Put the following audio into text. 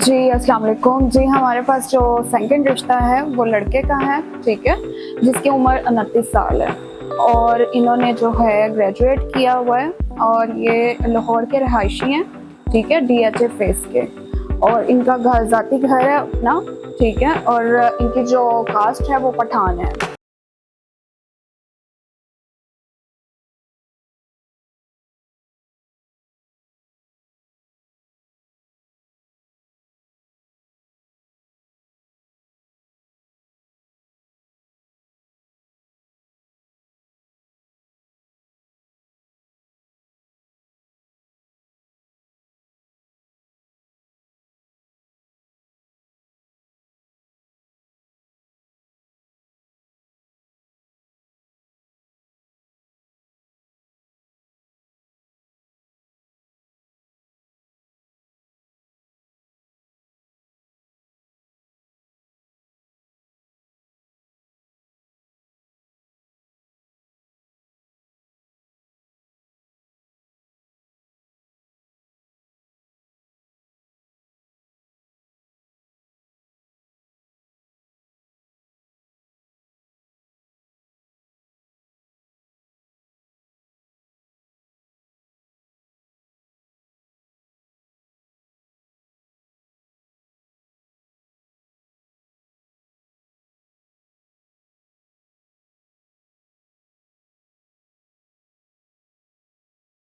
जी अस्सलाम वालेकुम। जी हमारे पास जो सेकंड रिश्ता है वो लड़के का है, ठीक है, जिसकी उम्र 29 साल है और इन्होंने जो है ग्रेजुएट किया हुआ है और ये लाहौर के रहायशी हैं, ठीक है, DHA फेस के। और इनका घर ज़ाती घर है अपना, ठीक है, और इनकी जो कास्ट है वो पठान है।